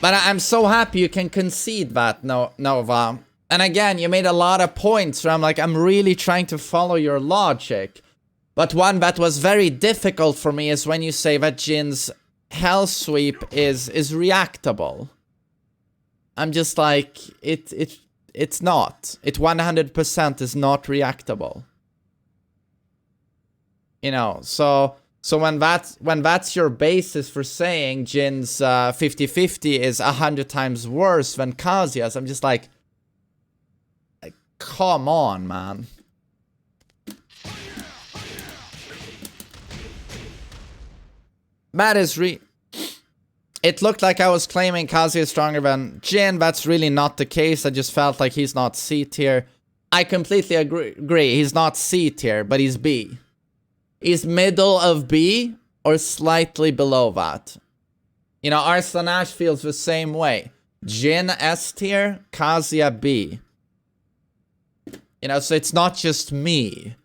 But I'm so happy you can concede that, Nova. And again, you made a lot of points where I'm like, I'm really trying to follow your logic. But one that was very difficult for me is when you say that Jin's Hell Sweep is reactable. I'm just like, it's not. It 100% is not reactable. You know, so when that's your basis for saying Jin's 50-50 is 100 times worse than Kazuya's, I'm just like, come on, man. That is it looked like I was claiming Kazuya is stronger than Jin. That's really not the case. I just felt like he's not C tier. I completely agree. He's not C tier, but he's B. He's middle of B or slightly below that. You know, Arslan Ash feels the same way. Jin S tier, Kazuya B. You know, so it's not just me.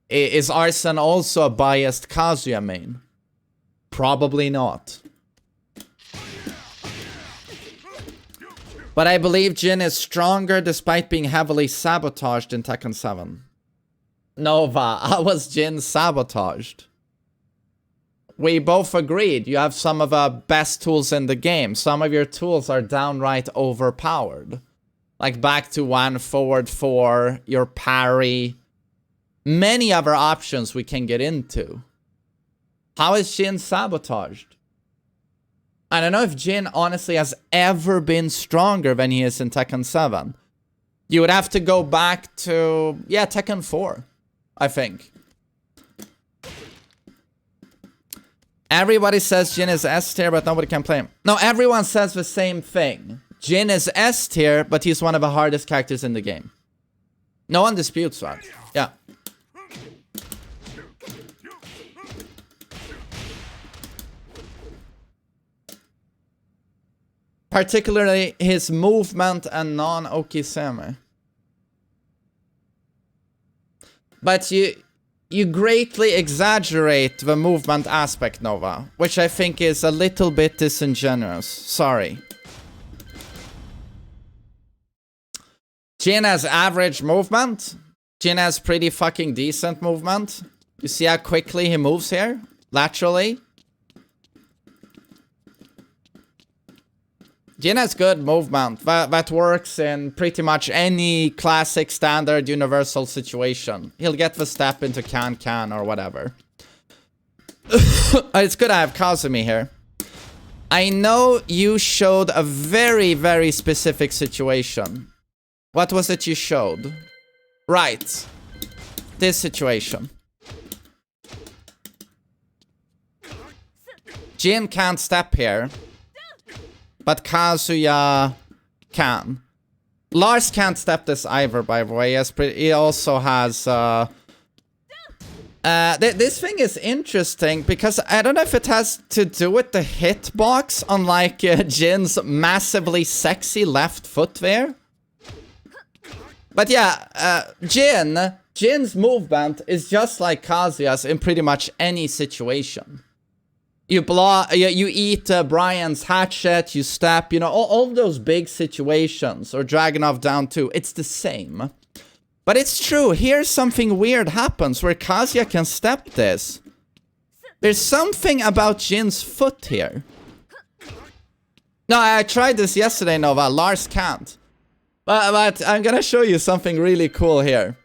Is Arslan also a biased Kazuya main? Probably not. But I believe Jin is stronger despite being heavily sabotaged in Tekken 7. Nova, how was Jin sabotaged? We both agreed you have some of the best tools in the game. Some of your tools are downright overpowered. Like back to 1, forward 4, your parry. Many other options we can get into. How is Jin sabotaged? I don't know if Jin honestly has ever been stronger than he is in Tekken 7. You would have to go back to, yeah, Tekken 4, I think. Everybody says Jin is S tier, but nobody can play him. No, everyone says the same thing. Jin is S tier, but he's one of the hardest characters in the game. No one disputes that. Yeah. Particularly his movement and non-Okiseme. But you greatly exaggerate the movement aspect, Nova, which I think is a little bit disingenuous. Sorry. Jin has average movement. Jin has pretty fucking decent movement. You see how quickly he moves here? Laterally. Jin has good movement. That works in pretty much any classic, standard, universal situation. He'll get the step into can or whatever. It's good I have Kazumi here. I know you showed a very, very specific situation. What was it you showed? Right. This situation. Jin can't step here. But Kazuya can. Lars can't step this either, by the way. He also has... this thing is interesting because I don't know if it has to do with the hitbox on like Jin's massively sexy left foot there. But yeah, Jin's movement is just like Kazuya's in pretty much any situation. You eat Brian's hatchet, you step, you know, all those big situations, or Dragunov down too, it's the same. But it's true, here's something weird happens where Kazuya can step this. There's something about Jin's foot here. No, I tried this yesterday, Nova, Lars can't. But I'm gonna show you something really cool here.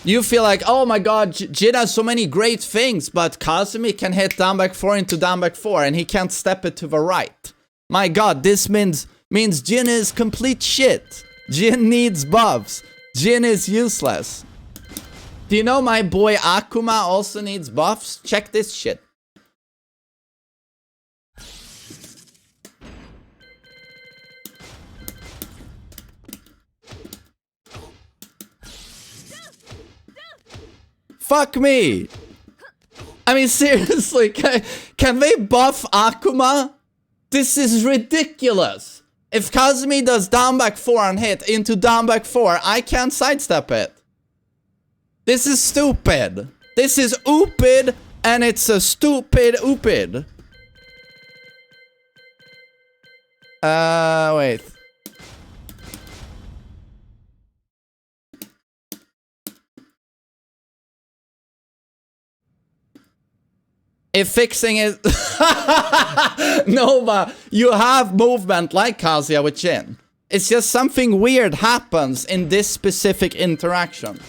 You feel like, oh my god, Jin has so many great things, but Kazumi can hit down back 4 into down back 4 and he can't step it to the right. My god, this means Jin is complete shit. Jin needs buffs. Jin is useless. Do you know my boy Akuma also needs buffs? Check this shit. Fuck me! I mean, seriously, can they buff Akuma? This is ridiculous! If Kazumi does down back 4 and hit into down back 4, I can't sidestep it. This is stupid. This is oopid, and it's a stupid oopid. Wait. If fixing is... Nova, you have movement like Kazuya with Jin. It's just something weird happens in this specific interaction.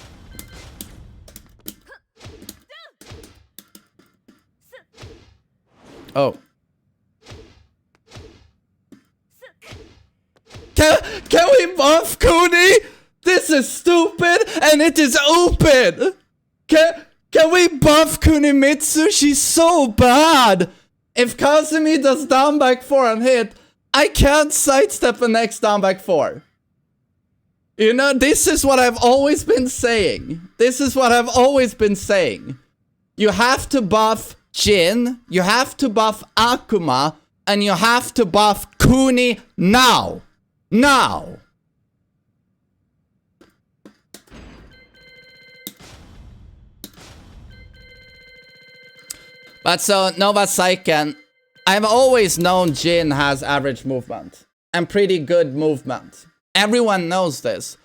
Oh. Can we buff Kuni? This is stupid and it is open. Can we buff Kunimitsu? She's so bad. If Kazumi does down back 4 and hit, I can't sidestep the next down back 4. You know, this is what I've always been saying. This is what I've always been saying. You have to buff Jin, you have to buff Akuma, and you have to buff Kuni now. Now. But so, Nova Saiken, I've always known Jin has average movement. And pretty good movement. Everyone knows this.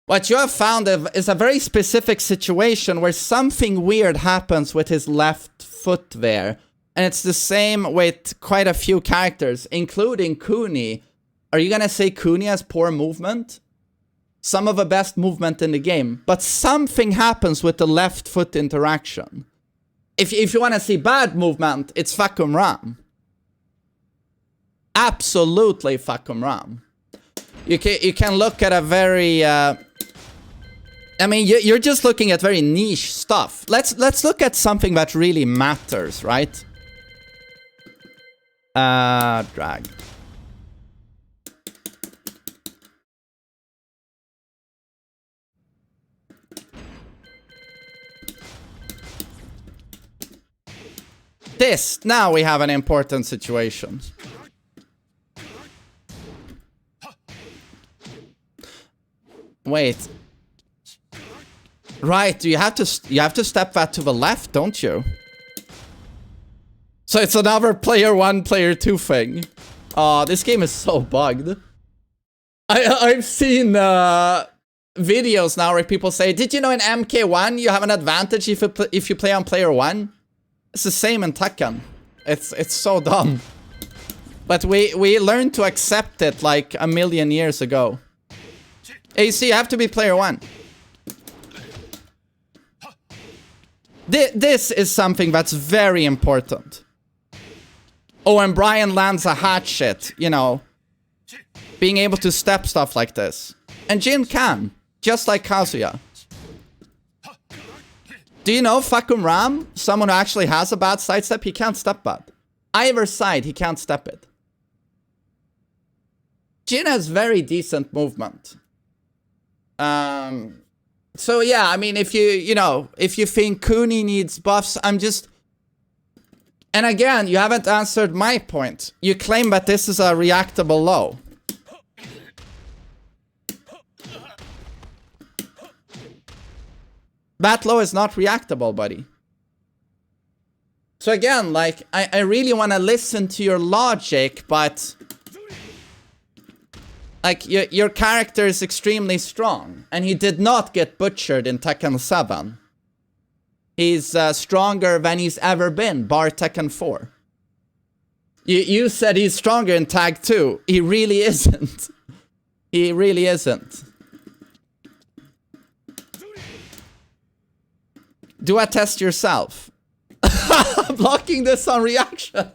What you have found is a very specific situation where something weird happens with his left foot there. And it's the same with quite a few characters, including Kuni. Are you gonna say Kuni has poor movement? Some of the best movement in the game. But something happens with the left foot interaction. If you want to see bad movement, it's Fakum Ram. Absolutely Fakum Ram. You can look at a very... I mean, you're just looking at very niche stuff. Let's look at something that really matters, right? Drag. This, now we have an important situation. Wait. Right, you have to step that to the left, don't you? So it's another player 1, player 2 thing. Oh, this game is so bugged. I've seen videos now where people say, did you know in MK1 you have an advantage if you play on player 1? It's the same in Tekken. It's so dumb. But we learned to accept it like a million years ago. Hey, you have to be player 1. This is something that's very important. Oh, and Brian lands a hatchet, you know. Being able to step stuff like this. And Jin can, just like Kazuya. Do you know Fakum Ram, someone who actually has a bad sidestep, he can't step that. Either side, he can't step it. Jin has very decent movement. So yeah, I mean, if you think Kuni needs buffs, I'm just... And again, you haven't answered my point. You claim that this is a reactable low. That low is not reactable, buddy. So again, like, I really want to listen to your logic, but... Like, your character is extremely strong. And he did not get butchered in Tekken 7. He's stronger than he's ever been, bar Tekken 4. You said he's stronger in Tag 2. He really isn't. He really isn't. Do a test yourself. Blocking this on reaction.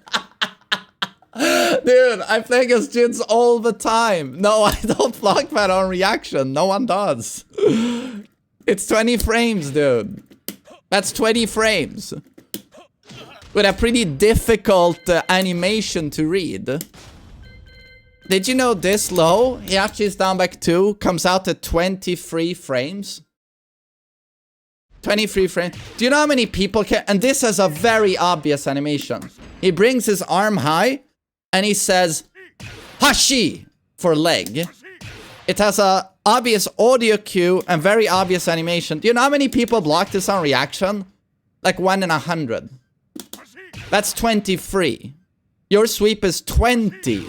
Dude, I play against Jins all the time. No, I don't block that on reaction. No one does. It's 20 frames, dude. That's 20 frames. With a pretty difficult animation to read. Did you know this low? He actually is down back 2. Comes out at 23 frames. 23 frames. Do you know how many people can... And this has a very obvious animation. He brings his arm high. And he says, Hashi for leg. It has a obvious audio cue and very obvious animation. Do you know how many people block this on reaction? Like 1 in 100. That's 23. Your sweep is 20.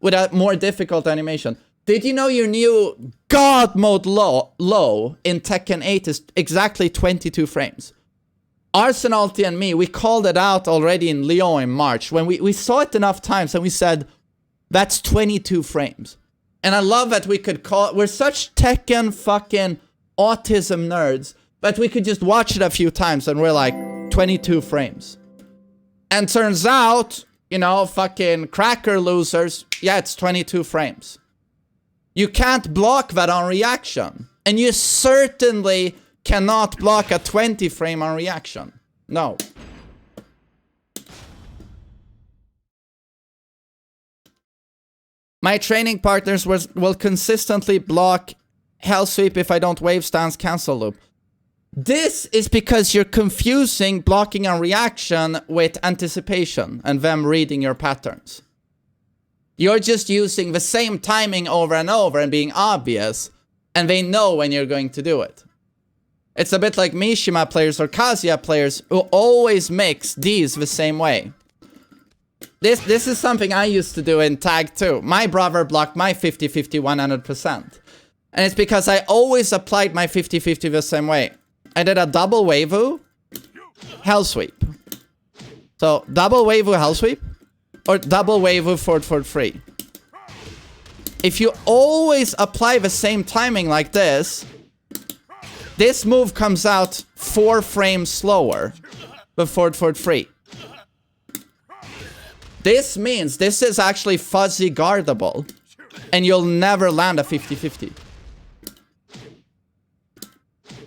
with a more difficult animation. Did you know your new God mode low in Tekken 8 is exactly 22 frames? Arsenalty and me, we called it out already in Lyon in March when we saw it enough times and we said, that's 22 frames. And I love that we could call, we're such Tekken fucking autism nerds, but we could just watch it a few times and we're like, 22 frames. And turns out, you know, fucking cracker losers, yeah, it's 22 frames. You can't block that on reaction. And you certainly cannot block a 20 frame on reaction. No. My training partners will consistently block hell sweep if I don't wave stance cancel loop. This is because you're confusing blocking on reaction with anticipation and them reading your patterns. You're just using the same timing over and over and being obvious, and they know when you're going to do it. It's a bit like Mishima players or Kazuya players who always mix these the same way. This is something I used to do in Tag 2. My brother blocked my 50-50 100%. And it's because I always applied my 50-50 the same way. I did a double Weivu, hell sweep. So, double Weivu, hell sweep, or double Weivu forward 3. If you always apply the same timing like this move comes out 4 frames slower before forward 3. This means this is actually fuzzy guardable, and you'll never land a 50-50.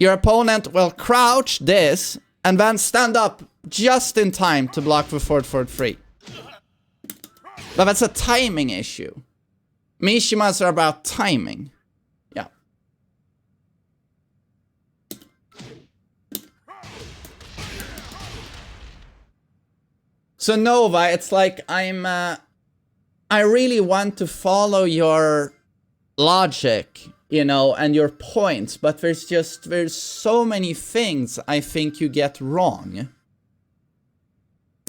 Your opponent will crouch this, and then stand up just in time to block the forward 3. But that's a timing issue. Mishimas are about timing. Yeah. So Nova, it's like I really want to follow your logic, you know, and your points, but there's so many things I think you get wrong.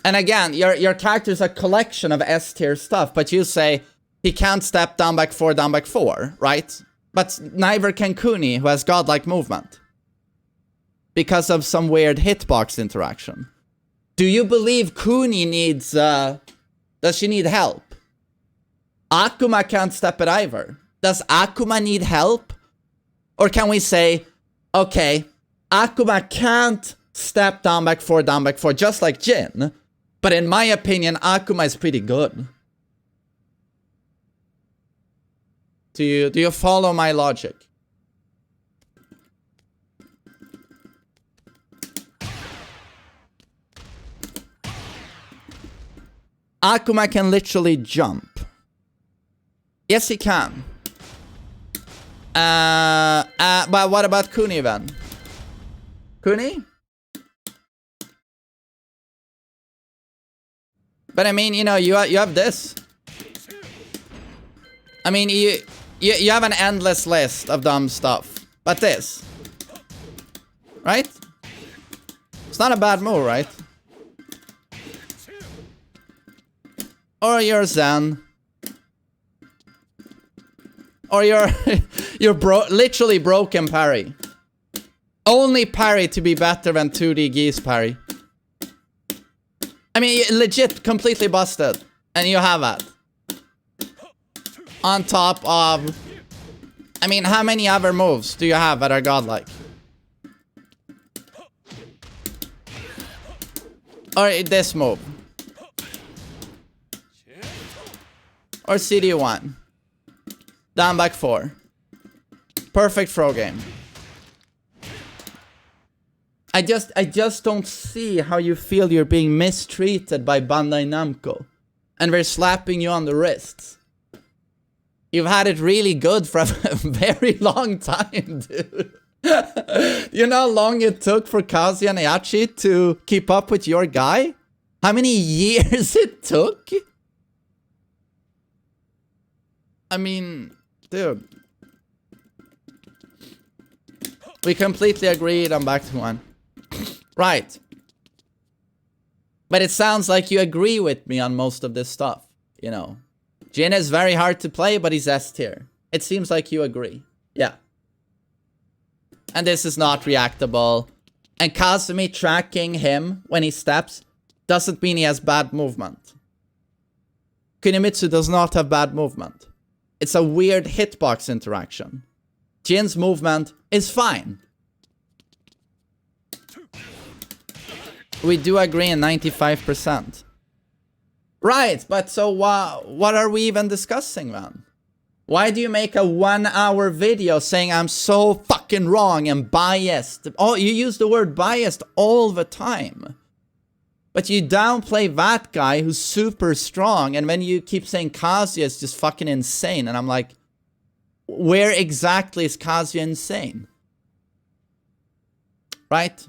And again, your character's a collection of S-tier stuff, but you say he can't step down back 4, right? But neither can Kuni, who has godlike movement. Because of some weird hitbox interaction. Do you believe Kuni needs, does she need help? Akuma can't step it either. Does Akuma need help? Or can we say, okay, Akuma can't step down back 4, just like Jin. But in my opinion, Akuma is pretty good. Do you follow my logic? Akuma can literally jump. Yes, he can. But what about Kuni then? Kuni? But I mean, you know, you have this. I mean, you have an endless list of dumb stuff. But this. Right? It's not a bad move, right? Or you're Zen. Or you're literally broken parry. Only parry to be better than 2D geese parry. I mean, legit completely busted. And you have that. On top of... I mean, how many other moves do you have that are godlike? Or this move. Or CD1. Down back 4. Perfect throw game. I just don't see how you feel you're being mistreated by Bandai Namco. And they're slapping you on the wrists. You've had it really good for a very long time, dude. You know how long it took for Kazuya and Ayachi to keep up with your guy? How many years it took? I mean, dude. We completely agreed on back to 1. Right. But it sounds like you agree with me on most of this stuff, you know. Jin is very hard to play, but he's S tier. It seems like you agree. Yeah. And this is not reactable. And Kazumi tracking him when he steps doesn't mean he has bad movement. Kunimitsu does not have bad movement. It's a weird hitbox interaction. Jin's movement is fine. We do agree in 95%. Right, but so what are we even discussing, man? Why do you make a 1-hour video saying I'm so fucking wrong and biased? Oh, you use the word biased all the time. But you downplay that guy who's super strong, and then you keep saying Kazuya is just fucking insane, and I'm like, where exactly is Kazuya insane? Right?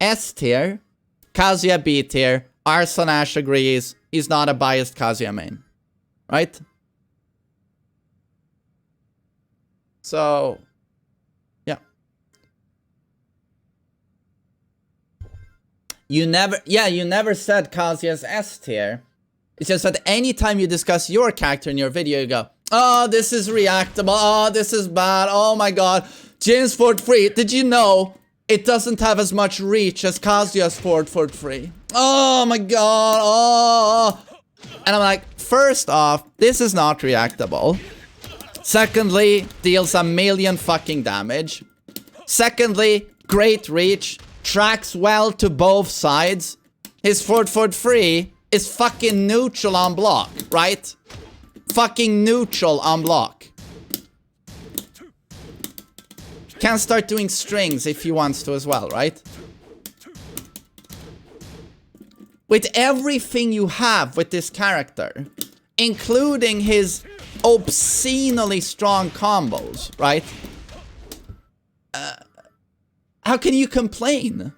S tier, Kazuya B tier, Arson Ash agrees, he's not a biased Kazuya main. Right? So, yeah. You never said Kazuya's S tier. It's just that anytime you discuss your character in your video, you go, oh, this is reactable, oh, this is bad, oh my god, Jin's Fort Free, did you know it doesn't have as much reach as Kazuya's Fort Free? Oh my god, oh. And I'm like, first off, this is not reactable. Secondly, deals a million fucking damage. Secondly, great reach, tracks well to both sides. His Fort Free is fucking neutral on block, right? Fucking neutral on block. Can start doing strings if he wants to as well, right? With everything you have with this character, including his obscenely strong combos, right? How can you complain?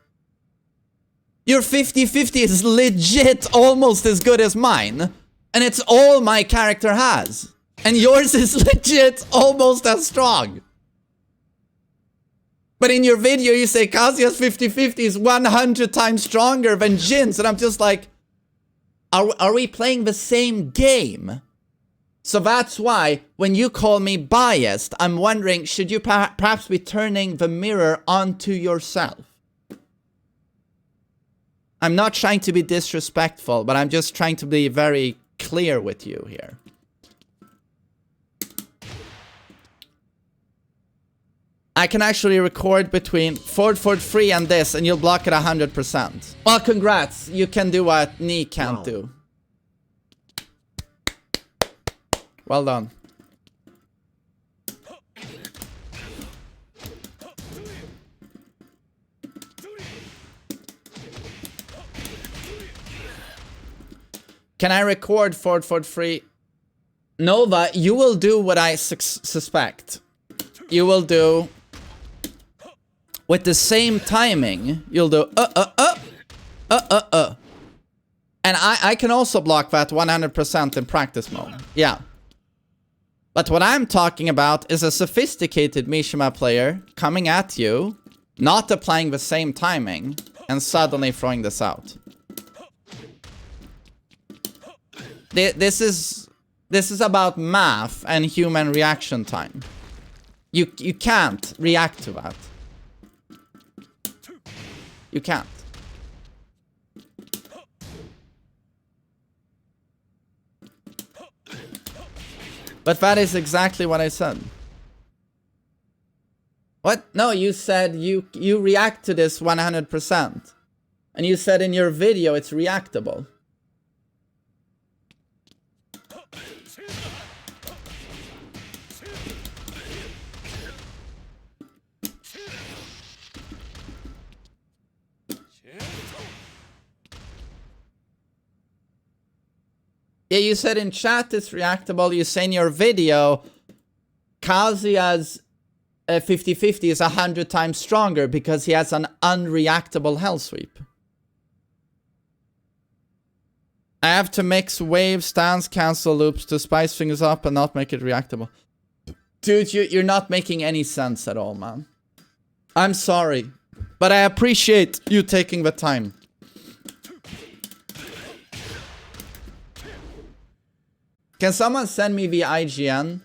Your 50-50 is legit almost as good as mine. And it's all my character has. And yours is legit almost as strong. But in your video you say Kazuya's 50-50 is 100 times stronger than Jin's. And I'm just like, are we playing the same game? So that's why, when you call me biased, I'm wondering, should you perhaps be turning the mirror onto yourself? I'm not trying to be disrespectful, but I'm just trying to be very clear with you here. I can actually record between Fort Free and this, and you'll block it 100%. Well, congrats. You can do what Ni can't do. Well done. Can I record Fort Free? Nova, you will do what I suspect. You will do... with the same timing, you'll do And I can also block that 100% in practice mode. Yeah. But what I'm talking about is a sophisticated Mishima player coming at you, not applying the same timing, and suddenly throwing this out. This is about math and human reaction time. You can't react to that. You can't. But that is exactly what I said. What? No, you said you react to this 100%. And you said in your video it's reactable. Yeah, you said in chat it's reactable. You say in your video, Kazuya's 50-50 is 100 times stronger because he has an unreactable hell sweep. I have to mix wave, stance, cancel loops to spice things up and not make it reactable. Dude, you're not making any sense at all, man. I'm sorry, but I appreciate you taking the time. Can someone send me the IGN